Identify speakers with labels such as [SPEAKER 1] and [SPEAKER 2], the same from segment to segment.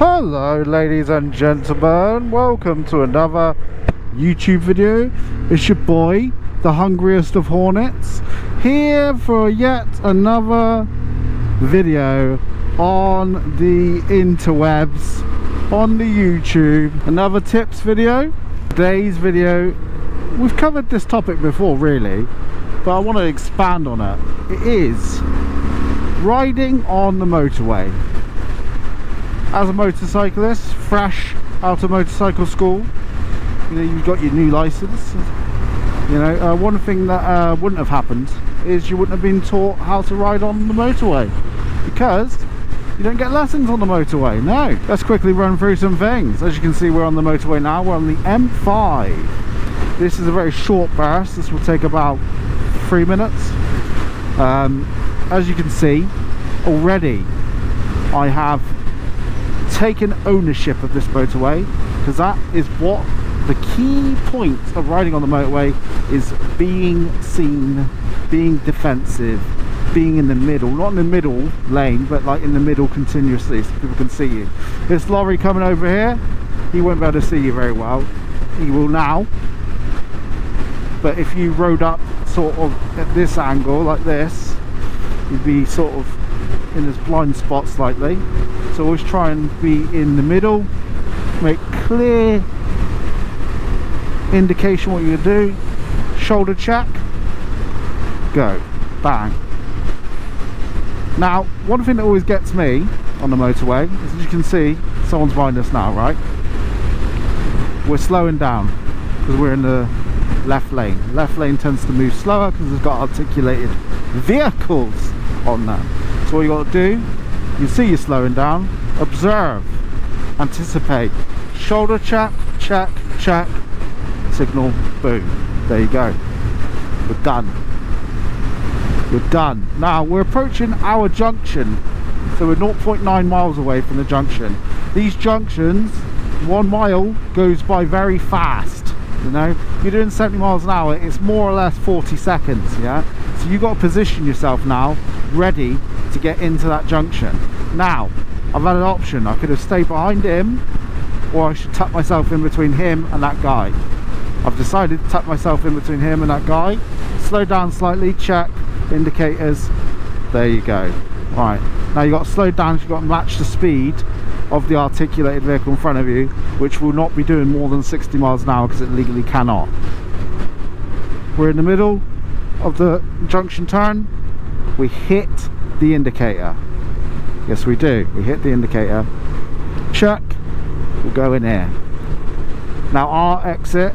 [SPEAKER 1] Hello ladies and gentlemen, welcome to another YouTube video. It's your boy, the hungriest of hornets, here for yet another video on the interwebs, on the YouTube. Another tips video. Today's video, we've covered this topic before really, but I want to expand on it. It is riding on the motorway. As a motorcyclist, fresh out of motorcycle school, you know, you've got your new license. You know, one thing that wouldn't have happened is you wouldn't have been taught how to ride on the motorway, because you don't get lessons on the motorway. No. Let's quickly run through some things. As you can see, we're on the motorway now. We're on the M5. This is a very short burst. This will take about 3 minutes. As you can see, already I have taken ownership of this motorway, because that is what the key point of riding on the motorway is: being seen, being defensive, being in the middle, not in the middle lane, but like in the middle continuously, so people can see you. This lorry coming over here, he won't be able to see you very well. He will now, but if you rode up sort of at this angle like this, you'd be sort of in this blind spot slightly. So always try and be in the middle, make clear indication what you're gonna do. Shoulder check, go, bang. Now, one thing that always gets me on the motorway is, as you can see, someone's behind us now, right? We're slowing down because we're in the left lane. Left lane tends to move slower because it's got articulated vehicles on there. So what you got to do, you see you're slowing down, observe, anticipate, shoulder check, check, check, signal, boom. There you go. We're done. We're done. Now we're approaching our junction, so we're 0.9 miles away from the junction. These junctions, 1 mile goes by very fast. You know, you're doing 70 miles an hour, it's more or less 40 seconds. Yeah, so you've got to position yourself now, ready to get into that junction. Now I've had an option. I could have stayed behind him, or I should tuck myself in between him and that guy. I've decided to tuck myself in between him and that guy. Slow down slightly, check indicators, there you go. Right, now you've got to slow down, you've got to match the speed of the articulated vehicle in front of you, which will not be doing more than 60 miles an hour because it legally cannot. We're in the middle of the junction turn. We hit the indicator. Yes, we do. We hit the indicator. Check. We'll go in here. Now our exit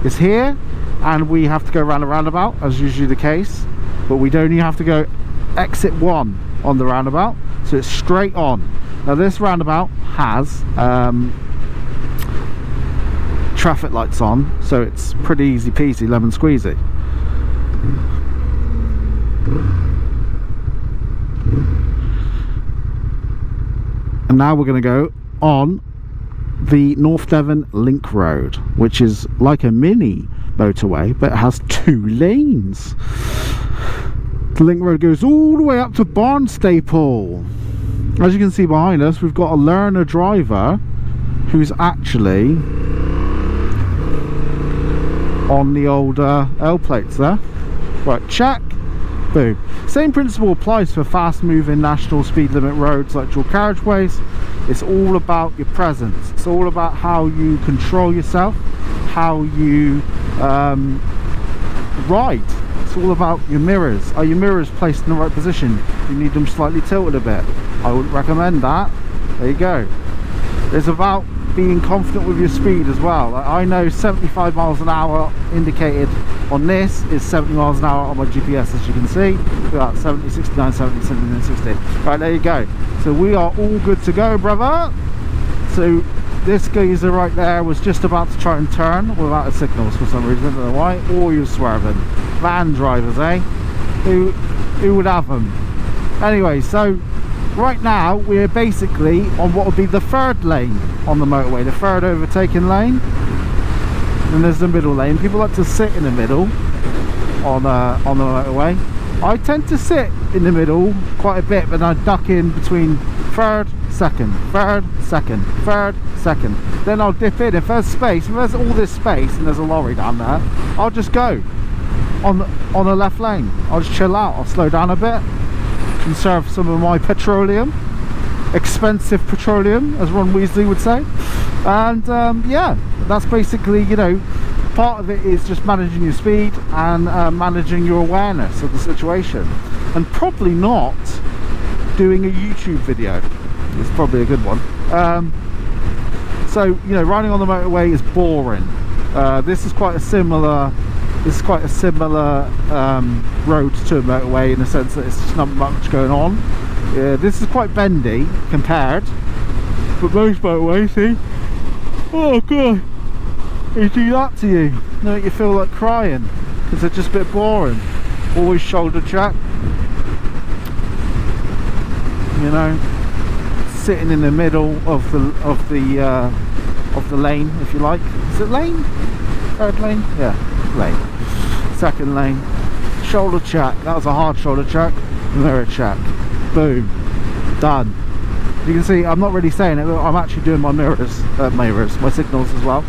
[SPEAKER 1] is here, and we have to go around a roundabout, as usually the case, but we'd only have to go exit 1 on the roundabout, so it's straight on. Now this roundabout has traffic lights on, so it's pretty easy peasy lemon squeezy. And now we're going to go on the North Devon Link Road, which is like a mini motorway, but it has 2 lanes. The Link Road goes all the way up to Barnstaple. As you can see behind us, we've got a learner driver who's actually on the old L plates there. Right, check, boom. Same principle applies for fast moving national speed limit roads like dual carriageways. It's all about your presence. It's all about how you control yourself, how you ride. It's all about your mirrors. Are your mirrors placed in the right position? You need them slightly tilted a bit. I wouldn't recommend that. There you go. It's about being confident with your speed as well. Like, I know 75 miles an hour indicated on this is 70 miles an hour on my GPS, as you can see. We've got 70, 69, 70, 79, 60. Right, there you go. So we are all good to go, brother. So this geezer right there was just about to try and turn without a signals for some reason. I don't know why. Or he was swerving. Van drivers, eh? Who would have them? Anyway, so right now we're basically on what would be the 3rd lane on the motorway, the 3rd overtaking lane. And there's the middle lane. People like to sit in the middle on the motorway. I tend to sit in the middle quite a bit, but I duck in between third, second, third, second, third, second. Then I'll dip in. If there's space, if there's all this space and there's a lorry down there, I'll just go on the left lane. I'll just chill out. I'll slow down a bit, conserve some of my petroleum, expensive petroleum, as Ron Weasley would say. And yeah, that's basically, you know, part of it is just managing your speed and managing your awareness of the situation, and probably not doing a YouTube video. It's probably a good one. So, you know, riding on the motorway is boring. This is quite a similar road to a motorway, in the sense that it's just not much going on. This is quite bendy compared, but most motorways, see, oh god, they do that to you. Make you feel like crying because they're just a bit boring. Always shoulder check, you know, sitting in the middle of the lane, if you like. Is it lane? Third lane? Yeah, lane. Second lane. Shoulder check. That was a hard shoulder check. Mirror check. Boom. Done. You can see I'm not really saying it, but I'm actually doing my mirrors, my signals as well.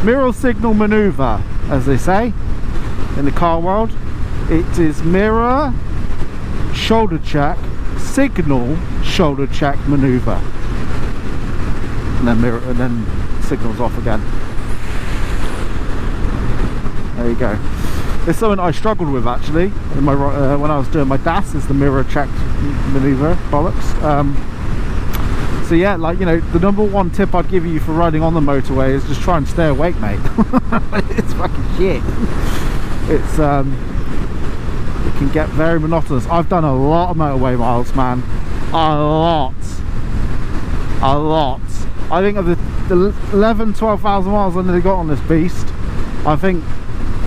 [SPEAKER 1] Mirror signal maneuver, as they say in the car world. It is mirror, shoulder check, signal, shoulder check maneuver, and then mirror, and then signals off again. There you go. It's something I struggled with actually in my when I was doing my DAS, is the mirror check maneuver bollocks. So yeah, like, you know, the number one tip I'd give you for riding on the motorway is just try and stay awake, mate. It's fucking shit. It's it can get very monotonous. I've done a lot of motorway miles, man. A lot. I think of the 12,000 miles I nearly got on this beast, I think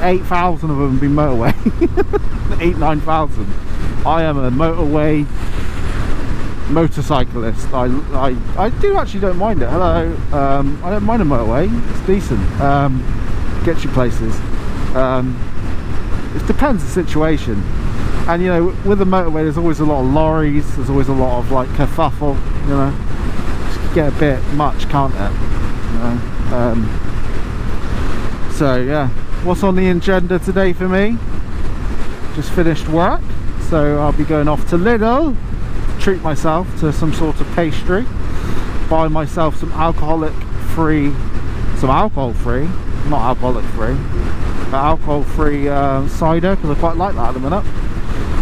[SPEAKER 1] 8,000 of them have been motorway. 9,000. I am a motorway motorcyclist. I do actually don't mind it. Hello. I don't mind a motorway. It's decent. Gets you places. It depends the situation. And you know, with the motorway there's always a lot of lorries, there's always a lot of like kerfuffle, you know. It can get a bit much, can't it? You know? So yeah, what's on the agenda today for me? Just finished work, so I'll be going off to Lidl, treat myself to some sort of pastry, buy myself some alcohol free, not alcoholic free, but alcohol free cider, because I quite like that at the minute.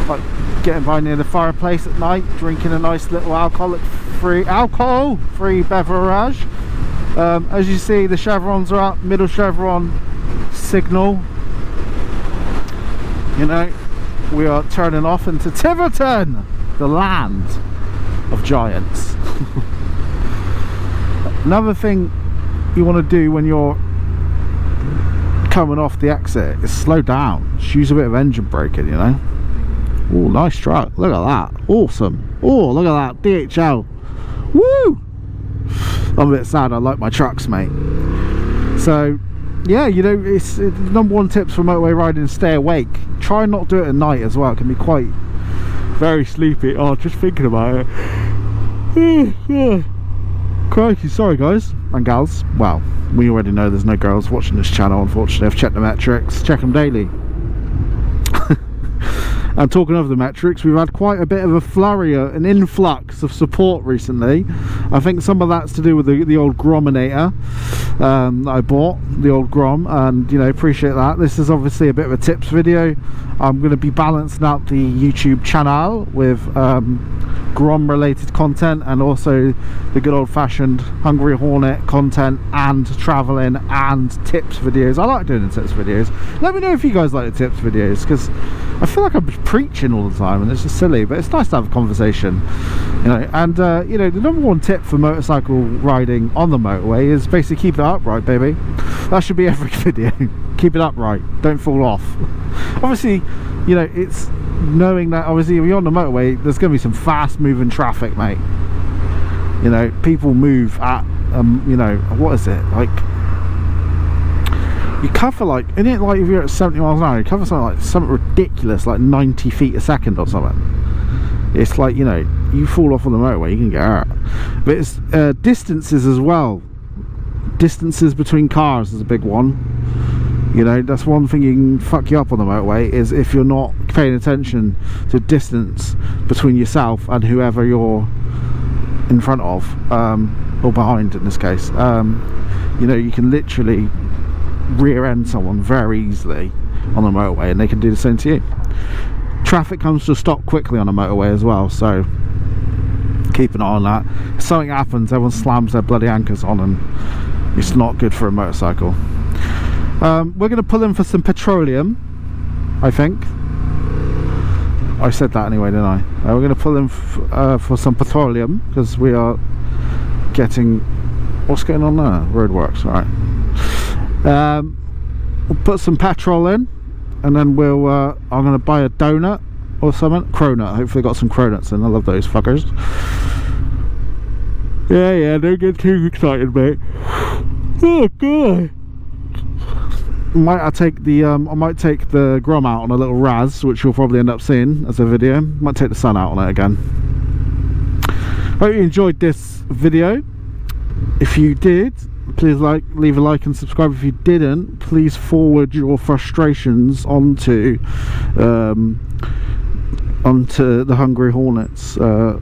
[SPEAKER 1] Like getting by near the fireplace at night, drinking a nice little alcohol free beverage. As you see, the chevrons are up, middle chevron signal. You know, we are turning off into Tiverton, the land of giants. Another thing you want to do when you're coming off the exit is slow down. Just use a bit of engine braking, you know. Oh, nice truck, look at that, awesome. Oh, look at that DHL. Woo! I'm a bit sad, I like my trucks, mate. So yeah, you know, it's number one tips for motorway riding: stay awake. Try not to do it at night as well. It can be quite very sleepy. Oh, just thinking about it. Crikey, sorry guys and gals. Well, we already know there's no girls watching this channel, unfortunately. I've checked the metrics, check them daily. And talking of the metrics, we've had quite a bit of a flurry, an influx of support recently. I think some of that's to do with the old Grominator that I bought, the old Grom, and you know, appreciate that. This is obviously a bit of a tips video. I'm going to be balancing out the YouTube channel with Grom related content, and also the good old-fashioned Hungry Hornet content, and traveling and tips videos. I like doing the tips videos. Let me know if you guys like the tips videos, because I feel like I'm preaching all the time and it's just silly, but it's nice to have a conversation, you know. And you know, the number one tip for motorcycle riding on the motorway is basically keep it upright, baby. That should be every video. Keep it upright, don't fall off. Obviously, you know, it's knowing that obviously if you're on the motorway there's going to be some fast moving traffic, mate. You know, people move at you know, what is it, like, you cover like, isn't it like if you're at 70 miles an hour, you cover something ridiculous, like 90 feet a second or something. It's like, you know, you fall off on the motorway, you can get hurt. But it's distances as well. Distances between cars is a big one. You know, that's one thing you can fuck you up on the motorway, is if you're not paying attention to distance between yourself and whoever you're in front of, or behind in this case. You know, you can literally rear end someone very easily on the motorway, and they can do the same to you. Traffic comes to a stop quickly on a motorway as well, so keep an eye on that. If something happens, everyone slams their bloody anchors on, and it's not good for a motorcycle. We're going to pull in for some petroleum, I think. I said that anyway, didn't I? We're going to pull in for some petroleum, because we are getting... What's going on there? Roadworks, alright. We'll put some petrol in, and then we'll I'm going to buy a donut or something. Cronut, hopefully got some cronuts in. I love those fuckers. Yeah, don't get too excited, mate. Oh god. I might take the Grom out on a little Raz, which you'll probably end up seeing as a video. Might take the sun out on it again. Hope you enjoyed this video. If you did, please leave a like and subscribe. If you didn't, please forward your frustrations onto the Hungry Hornets. The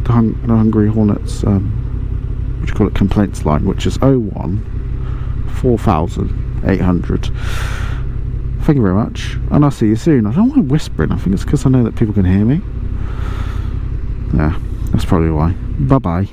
[SPEAKER 1] Hungry Hornets, what do you call it, complaints line, which is 01 4800. Thank you very much, and I'll see you soon. I don't want whispering. I think it's because I know that people can hear me. Yeah, that's probably why. Bye bye.